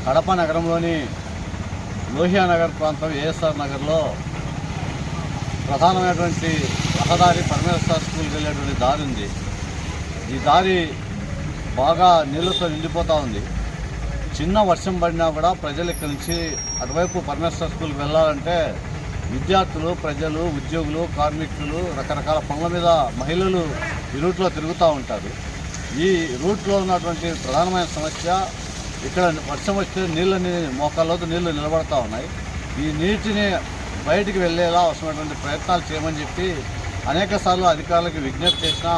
కడప నగరంలోని లోహియా నగర్ ప్రాంతం ఏఎస్ఆర్ నగర్లో ప్రధానమైనటువంటి రహదారి పరమేశ్వర స్కూల్కి వెళ్ళేటువంటి దారి ఉంది. ఈ దారి బాగా నీళ్ళతో నిండిపోతూ ఉంది. చిన్న వర్షం పడినా కూడా ప్రజలు ఇక్కడి నుంచి అటువైపు పరమేశ్వర స్కూల్కి వెళ్ళాలంటే విద్యార్థులు, ప్రజలు, ఉద్యోగులు, కార్మికులు రకరకాల పనుల మీద మహిళలు ఈ రూట్లో తిరుగుతూ ఉంటారు. ఈ రూట్లో ఉన్నటువంటి ప్రధానమైన సమస్య ఇక్కడ వర్షం వస్తే నీళ్ళని మోకాళ్ళతో నీళ్లు నిలబడతా ఉన్నాయి. ఈ నీటిని బయటికి వెళ్ళేలా అవసరమైనటువంటి ప్రయత్నాలు చేయమని చెప్పి అనేక సార్లు అధికారులకు విజ్ఞప్తి చేసినా